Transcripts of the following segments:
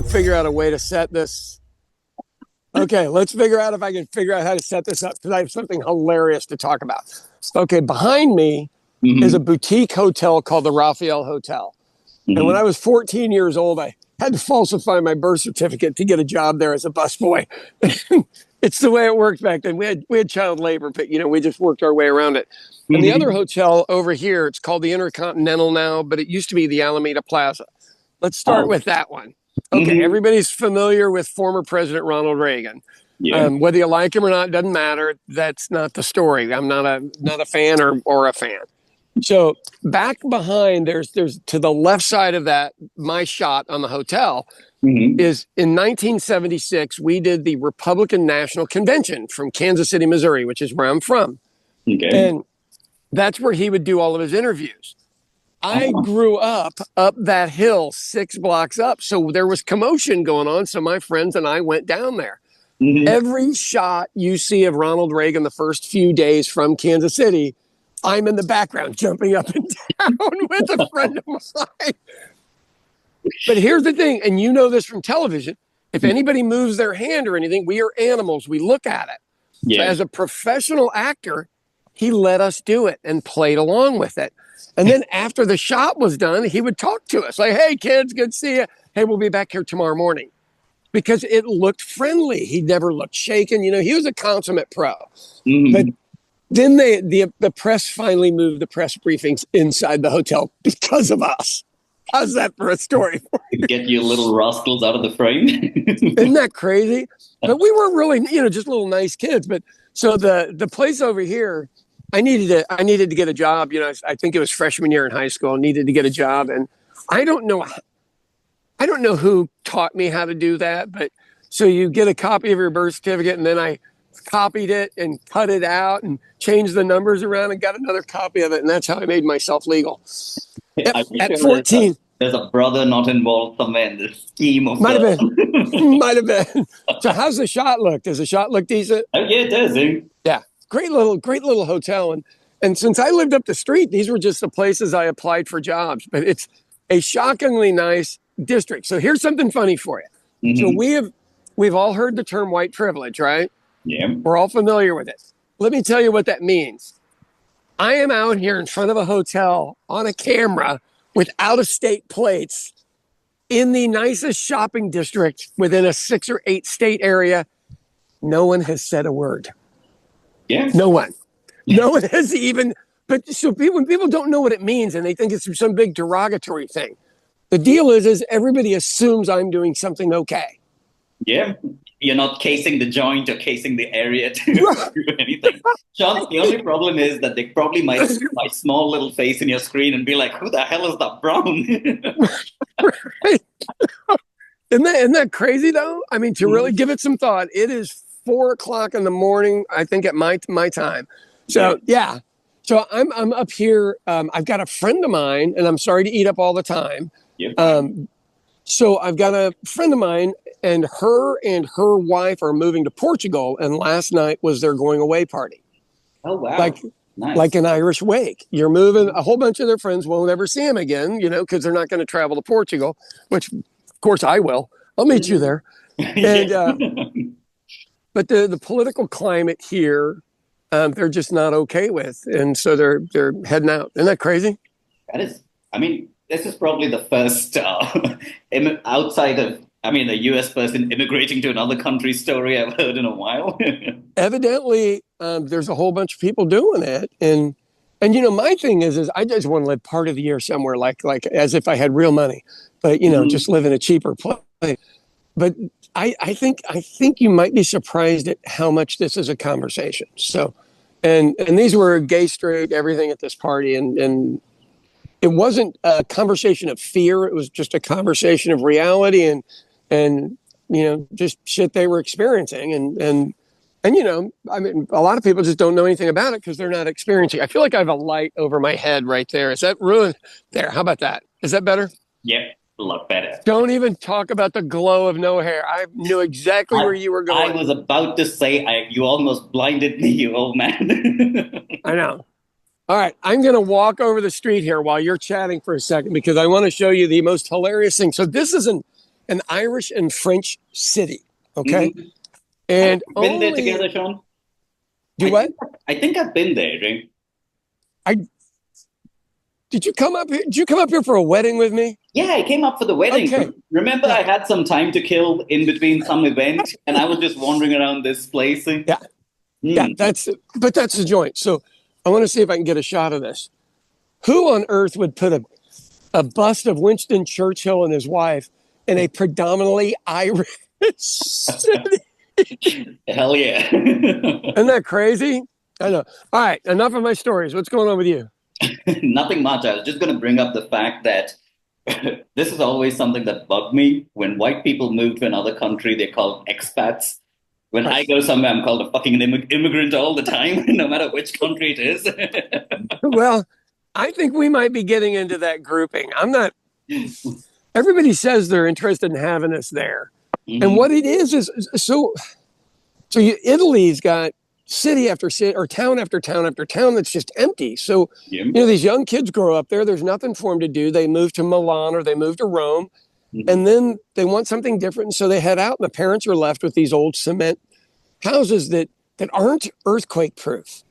figure out a way to set this. Okay, let's figure out if I can figure out how to set this up because I have something hilarious to talk about. Okay, behind me is a boutique hotel called the Raphael Hotel. And when I was 14 years old, I had to falsify my birth certificate to get a job there as a busboy. It's the way it worked back then. We had child labor, but we just worked our way around it. And the other hotel over here, it's called the Intercontinental now, but it used to be the Alameda Plaza. Let's start with that one. Okay, everybody's familiar with former President Ronald Reagan. Yeah. Whether you like him or not, doesn't matter. That's not the story. I'm not a fan or a fan. So back behind, there's to the left side of that, my shot on the hotel is in 1976, we did the Republican National Convention from Kansas City, Missouri, which is where I'm from. Okay. And that's where he would do all of his interviews. I grew up that hill 6 blocks up. So there was commotion going on. So my friends and I went down there. Every shot you see of Ronald Reagan the first few days from Kansas City, I'm in the background jumping up and down with a friend of mine. But here's the thing, and you know this from television, if anybody moves their hand or anything, we are animals. We look at it. Yeah. So as a professional actor, he let us do it and played along with it. And then after the shot was done, he would talk to us like, hey, kids, good to see you. Hey, we'll be back here tomorrow morning. Because it looked friendly. He never looked shaken. He was a consummate pro. But then the press finally moved the press briefings inside the hotel because of us. How's that for a story? Get you little rascals out of the frame. Isn't that crazy? But we weren't really, just little nice kids. But so the place over here, I needed to get a job. I think it was freshman year in high school. I needed to get a job, and I don't know who taught me how to do that. But so you get a copy of your birth certificate, and then I copied it and cut it out and changed the numbers around and got another copy of it, and that's how I made myself legal. At 14. There's a brother not involved somewhere in the scheme of Might have been. So how's the shot look? Does the shot look decent? Oh, yeah, it does. Yeah. Great little hotel. And since I lived up the street, these were just the places I applied for jobs. But it's a shockingly nice district. So here's something funny for you. So we've all heard the term white privilege, right? Yeah. We're all familiar with it. Let me tell you what that means. I am out here in front of a hotel on a camera with out-of-state plates in the nicest shopping district within a 6 or 8 state area. No one has said a word. Yeah. No one. No one has even. But so when people don't know what it means and they think it's some big derogatory thing, the deal is everybody assumes I'm doing something okay. Yeah. You're not casing the joint or casing the area to do anything. Sean, the only problem is that they probably might see my small little face in your screen and be like, who the hell is that brown? Right. Isn't that crazy, though? I mean, to really give it some thought, it is 4 o'clock in the morning, I think, at my time. So, yeah. So I'm up here. I've got a friend of mine, and I'm sorry to eat up all the time. Yep. So I've got a friend of mine, and her wife are moving to Portugal, and last night was their going away party. Oh, wow. Nice. Like an Irish wake. You're moving, a whole bunch of their friends won't ever see them again, because they're not going to travel to Portugal, which, of course, I will. I'll meet you there. And but the political climate here, they're just not okay with, and so they're heading out. Isn't that crazy? That is. I mean, this is probably the first outside of, a U.S. person immigrating to another country's story I've heard in a while. Evidently, there's a whole bunch of people doing it, and my thing is I just want to live part of the year somewhere like as if I had real money, but just live in a cheaper place. But I think you might be surprised at how much this is a conversation. So, and these were gay, straight, everything at this party, and it wasn't a conversation of fear. It was just a conversation of reality and just shit they were experiencing. And a lot of people just don't know anything about it because they're not experiencing. I feel like I have a light over my head right there. Is that ruined? There. How about that? Is that better? Yep. A lot better. Don't even talk about the glow of no hair. I knew exactly where you were going. I was about to say, you almost blinded me, you old man. I know. All right, I'm going to walk over the street here while you're chatting for a second because I want to show you the most hilarious thing. So this is an an Irish and French city. Okay. Mhm. And Have we been there only together, Sean? do what? I think I've been there, right? I did you come up here? Did you come up here for a wedding with me? Yeah, I came up for the wedding. Okay. Remember, Yeah. I had some time to kill in between some event, and I was just wandering around this place. Yeah. Yeah, Mm. that's the joint. So I want to see if I can get a shot of this. Who on earth would put a bust of Winston Churchill and his wife in a predominantly Irish city? Hell yeah. Isn't that crazy? I know. All right, enough of my stories. What's going on with you? Nothing much. I was just going to bring up the fact that this is always something that bugged me. When white people move to another country, they're called expats. When I go somewhere, I'm called a fucking immigrant all the time, no matter which country it is. Well, I think we might be getting into that grouping. I'm not. Everybody says they're interested in having us there, and what it is so. Italy's got city after city or town after town after town that's just empty. So these young kids grow up there. There's nothing for them to do. They move to Milan or they move to Rome, and then they want something different. So they head out, and the parents are left with these old cement houses that aren't earthquake proof.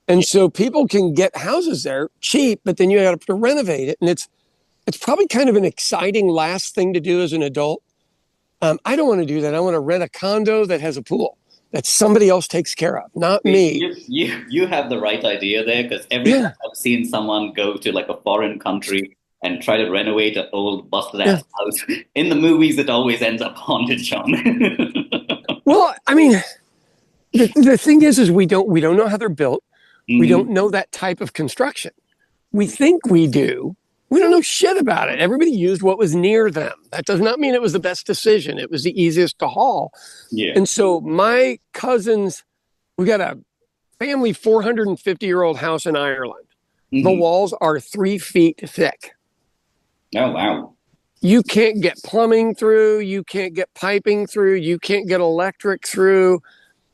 And so people can get houses there cheap, but then you have to renovate it. And it's probably kind of an exciting last thing to do as an adult. I don't want to do that. I want to rent a condo that has a pool that somebody else takes care of, not me. You have the right idea there, because every time I've seen someone go to like a foreign country and try to renovate an old busted ass house, in the movies it always ends up haunted, Sean. Well, I mean, the thing is we don't know how they're built. We don't know that type of construction. We think we do. We don't know shit about it. Everybody used what was near them. That does not mean it was the best decision. It was the easiest to haul. Yeah. And so my cousins, we got a family 450-year-old house in Ireland. The walls are 3 feet thick. Oh, wow. You can't get plumbing through. You can't get piping through. You can't get electric through.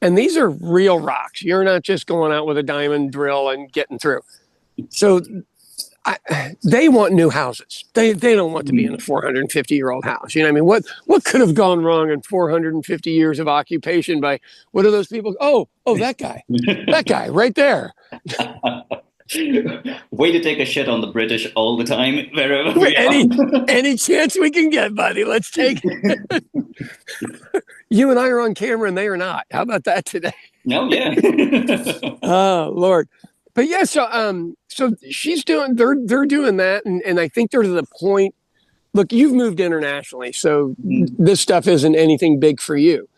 And these are real rocks. You're not just going out with a diamond drill and getting through. So they want new houses. They don't want to be in a 450-year-old house. You know what I mean? What could have gone wrong in 450 years of occupation by, what are those people? Oh, that guy. That guy right there. Way to take a shit on the British all the time, wherever we are. Any chance we can get, buddy. Let's take it. You and I are on camera and they are not. How about that today? No, yeah. Oh, Lord. But yeah, so she's doing, they're doing that. And I think they're to the point, look, you've moved internationally, so this stuff isn't anything big for you.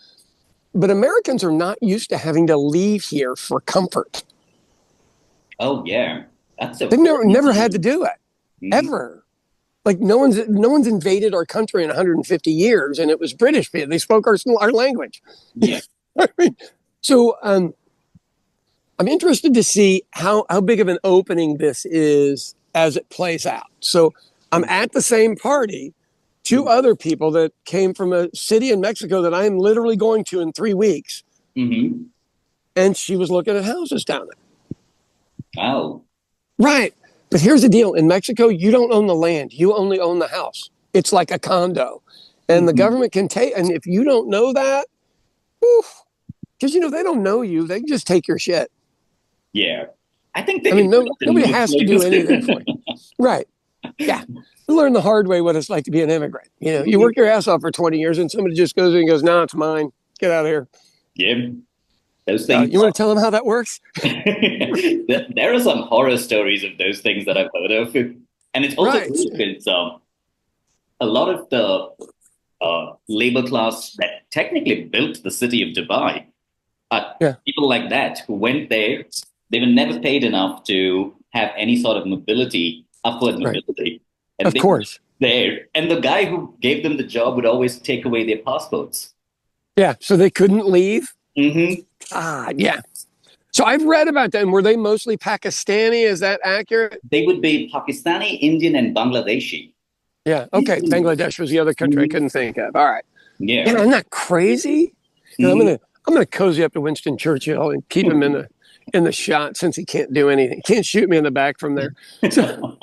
But Americans are not used to having to leave here for comfort. Oh, yeah. They've never had to do it, ever. Like no one's invaded our country in 150 years, and it was British people. They spoke our language. Yeah. I mean, so I'm interested to see how big of an opening this is as it plays out. So I'm at the same party, 2 other people that came from a city in Mexico that I am literally going to in 3 weeks. And she was looking at houses down there. Oh. Right. But here's the deal. In Mexico, you don't own the land. You only own the house. It's like a condo. And the government can take, and if you don't know that, because, they don't know you. They can just take your shit. Yeah. I think nobody has to do anything for you. Right. Yeah. You learn the hard way what it's like to be an immigrant. You work your ass off for 20 years and somebody just goes in and goes, no, it's mine. Get out of here. Yeah. Those things. You want to tell them how that works? There are some horror stories of those things that I've heard of. And it's also because a lot of the labor class that technically built the city of Dubai are people like that who went there. They were never paid enough to have any sort of mobility, upward mobility. And of course. There. And the guy who gave them the job would always take away their passports. Yeah. So they couldn't leave? Yeah. So I've read about them. Were they mostly Pakistani? Is that accurate? They would be Pakistani, Indian, and Bangladeshi. Yeah. Okay. Bangladesh was the other country I couldn't think of. All right. Yeah. Isn't that crazy? I'm gonna cozy up to Winston Churchill and keep him in the shot since he can't do anything. He can't shoot me in the back from there. So,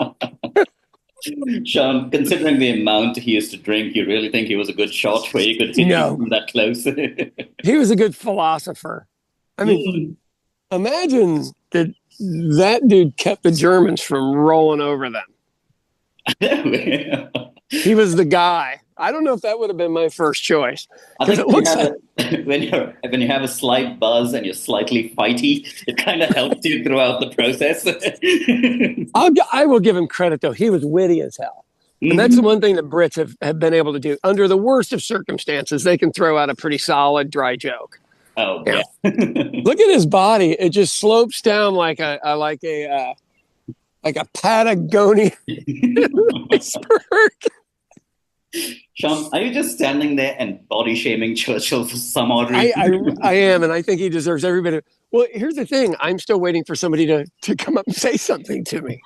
Sean, considering the amount he used to drink, you really think he was a good shot where you could hit you No, from that close? he was a good philosopher. I mean, imagine that dude kept the Germans from rolling over them. He was the guy. I don't know if that would have been my first choice I because think it looks like when you have a slight buzz and you're slightly fighty, it kind of helps you throughout the process. I will give him credit though. He was witty as hell. And that's the one thing that Brits have been able to do. Under the worst of circumstances, they can throw out a pretty solid, dry joke. Oh Yeah. yeah. Look at his body. It just slopes down like a Patagonian iceberg. Sean, are you just standing there and body shaming Churchill for some odd reason? I am, and I think he deserves every bit of. Well, here's the thing. I'm still waiting for somebody to come up and say something to me.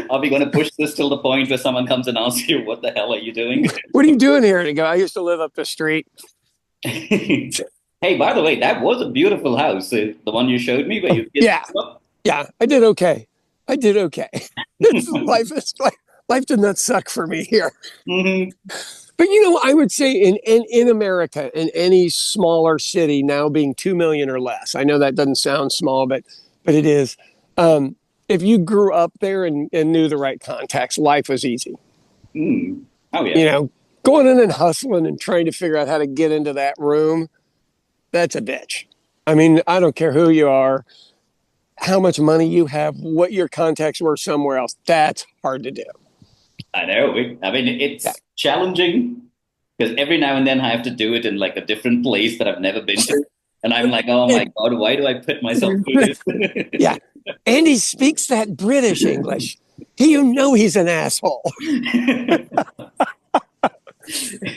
Are we going to push this till the point where someone comes and asks you, what the hell are you doing? What are you doing here? And I go, I used to live up the street. Hey, by the way, that was a beautiful house. The one you showed me where you Yeah. I did okay. Life did not suck for me here. But I would say in America, in any smaller city, now being 2 million or less, I know that doesn't sound small, but it is. If you grew up there and knew the right contacts, life was easy. Oh yeah. Going in and hustling and trying to figure out how to get into that room, that's a bitch. I mean, I don't care who you are, how much money you have, what your contacts were somewhere else. That's hard to do. I know. It's challenging because every now and then I have to do it in like a different place that I've never been to. And I'm like, oh my God, why do I put myself through this? Yeah. And he speaks that British English. He's an asshole.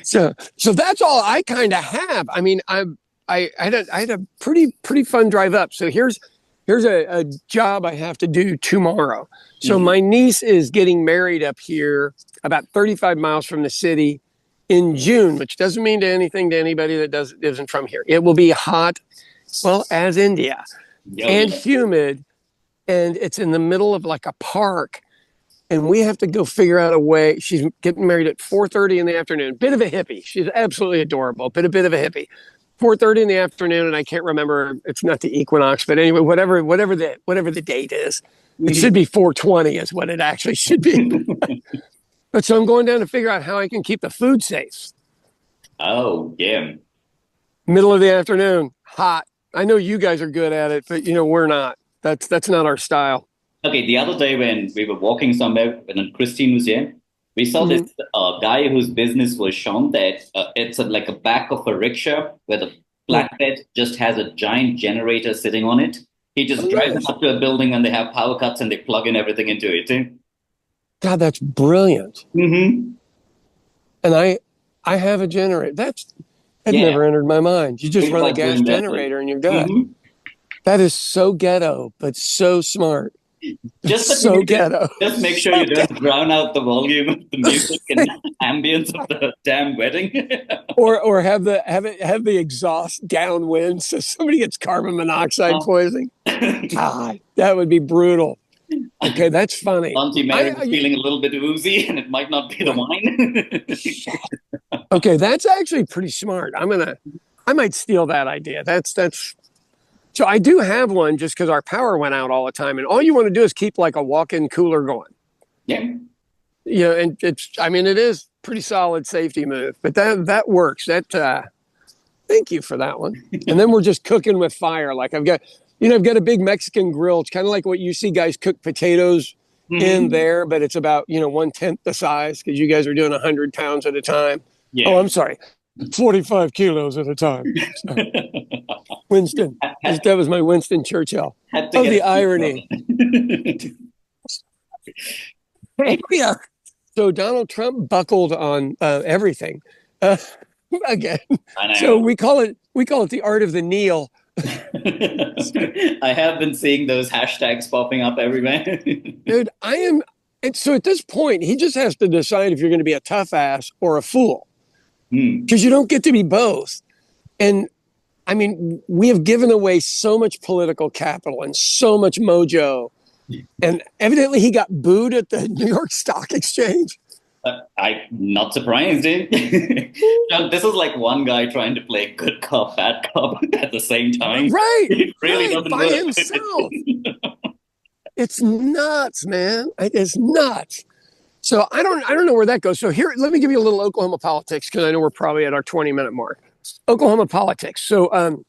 So that's all I kind of have. I mean, I had a pretty fun drive up. So here's a job I have to do tomorrow. So my niece is getting married up here about 35 miles from the city in June, which doesn't mean anything to anybody that isn't from here. It will be hot, well, as India, and humid, and it's in the middle of like a park. And we have to go figure out a way. She's getting married at 4:30 in the afternoon. Bit of a hippie. She's absolutely adorable, but a bit of a hippie. 4:30 in the afternoon, and I can't remember. It's not the equinox, but anyway, whatever the date is, it should be 4:20 is what it actually should be. But so I'm going down to figure out how I can keep the food safe. Oh yeah. Middle of the afternoon, hot. I know you guys are good at it, but we're not. That's not our style. Okay, the other day when we were walking somewhere, when Christine was here, we saw this guy whose business was shown that it's like a back of a rickshaw where the flatbed just has a giant generator sitting on it. He just drives up to a building and they have power cuts and they plug in everything into it. God, that's brilliant. Mm-hmm. And I have a generator. That never entered my mind. You just run a gas generator and you're good. Mm-hmm. That is so ghetto, but so smart. Just make sure you don't drown out the volume of the music and ambience of the damn wedding. or have the exhaust downwind so somebody gets carbon monoxide poisoning. God, that would be brutal. Okay, that's funny. Auntie Mary was feeling a little bit woozy, and it might not be the wine. Okay, that's actually pretty smart. I might steal that idea. That's. So I do have one just because our power went out all the time, and all you want to do is keep like a walk-in cooler going. Yeah. And it is pretty solid safety move, but that works. Thank you for that one. And then we're just cooking with fire. Like I've got a big Mexican grill. It's kind of like what you see guys cook potatoes in there, but it's about 1/10 the size because you guys are doing 100 pounds at a time. Yeah. Oh, I'm sorry. 45 kilos at a time. So, Winston. That was my Winston Churchill. Oh, the irony. Yeah. So Donald Trump buckled on everything again. I know. So we call it the art of the kneel. I have been seeing those hashtags popping up everywhere. Dude, and so at this point, he just has to decide if you're going to be a tough ass or a fool. Because you don't get to be both. And I mean, we have given away so much political capital and so much mojo And evidently he got booed at the New York Stock Exchange. I'm not surprised. Eh? John, this is like one guy trying to play good cop, bad cop at the same time. Right, It really right, doesn't by work. himself. It's nuts, man. It's nuts. So I don't know where that goes. So here, let me give you a little Oklahoma politics because I know we're probably at our 20-minute mark. Oklahoma politics. So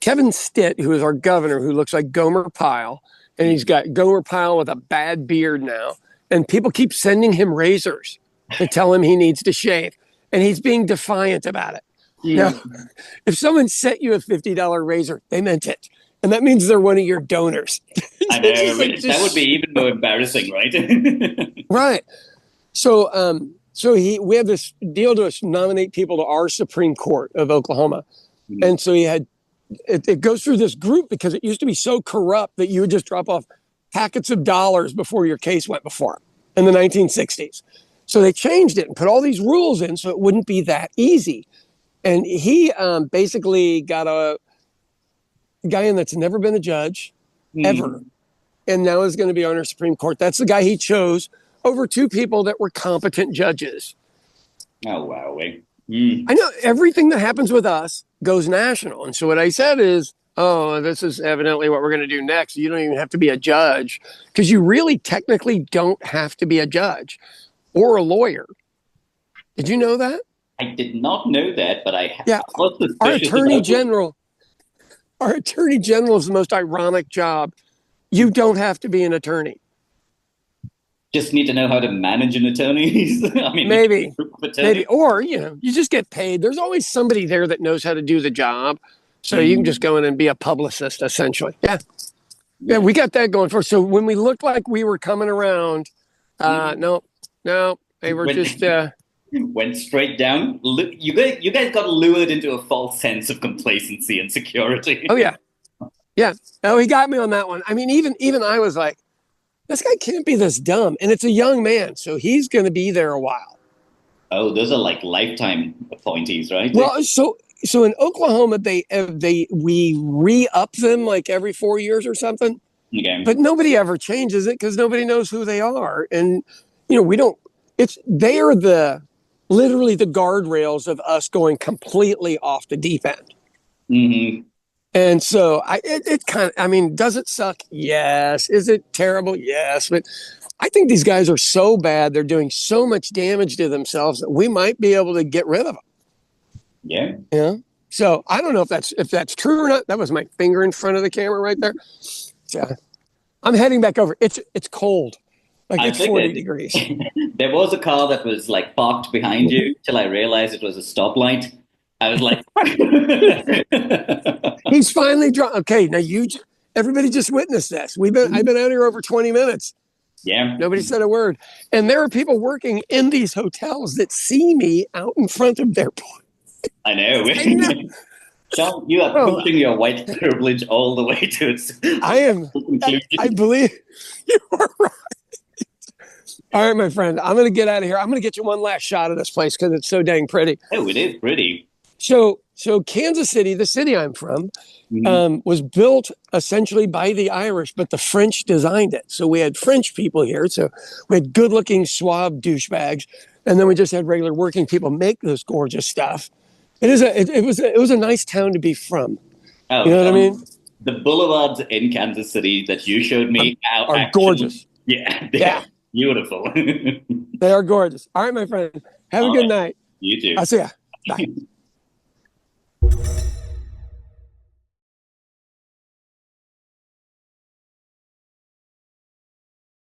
Kevin Stitt, who is our governor, who looks like Gomer Pyle, and he's got Gomer Pyle with a bad beard now, and people keep sending him razors to tell him he needs to shave, and he's being defiant about it. Now, if someone sent you a $50 razor, they meant it. And that means they're one of your donors. I know. Like, that would be even more embarrassing, right? Right. So we have this deal to nominate people to our Supreme Court of Oklahoma. And so it goes through this group because it used to be so corrupt that you would just drop off packets of dollars before your case went before in the 1960s. So they changed it and put all these rules in so it wouldn't be that easy. And he basically got a guy in that's never been a judge ever, and now is going to be on our Supreme Court. That's the guy he chose over two people that were competent judges. Oh, wow. I know everything that happens with us goes national. And so what I said is, oh, this is evidently what we're going to do next. You don't even have to be a judge because you really technically don't have to be a judge or a lawyer. Did you know that? I did not know that, but I was suspicious. Our attorney general is the most ironic job. You don't have to be an attorney. Just need to know how to manage an attorney. I mean, maybe, or you just get paid. There's always somebody there that knows how to do the job, so you can just go in and be a publicist, essentially. Yeah, we got that going for us. So when we looked like we were coming around, no, they were just went straight down. You guys got lured into a false sense of complacency and security. Oh yeah. Oh, he got me on that one. I mean, even I was like, this guy can't be this dumb, and it's a young man, so he's going to be there a while. Oh, those are like lifetime appointees, right? Well, so in Oklahoma, we re-up them like every 4 years or something. Okay. But nobody ever changes it because nobody knows who they are, and we don't. They are literally the guardrails of us going completely off the deep end. Mm-hmm. And so it kind of, I mean, does it suck? Yes. Is it terrible? Yes. But I think these guys are so bad. They're doing so much damage to themselves that we might be able to get rid of them. Yeah. Yeah. So I don't know if that's true or not. That was my finger in front of the camera right there. So I'm heading back over. It's cold. Like it's 40 degrees. There was a car that was like parked behind you till I realized it was a stoplight. I was like, he's finally drunk. Okay, now everybody just witnessed this. I've been out here over 20 minutes. Yeah. Nobody said a word. And there are people working in these hotels that see me out in front of their place. I know. Sean, you are pushing your white privilege all the way to its conclusion. I believe you are right. All right, my friend, I'm going to get out of here. I'm going to get you one last shot of this place because it's so dang pretty. Oh, it is pretty. So Kansas City, the city I'm from, was built essentially by the Irish, but the French designed it. So we had French people here. So we had good-looking, suave douchebags, and then we just had regular working people make this gorgeous stuff. It was a nice town to be from. Oh, you know what I mean? The boulevards in Kansas City that you showed me are actually gorgeous. Yeah, they're beautiful. They are gorgeous. All right, my friend. Have a good night. You too. I'll see ya. Bye.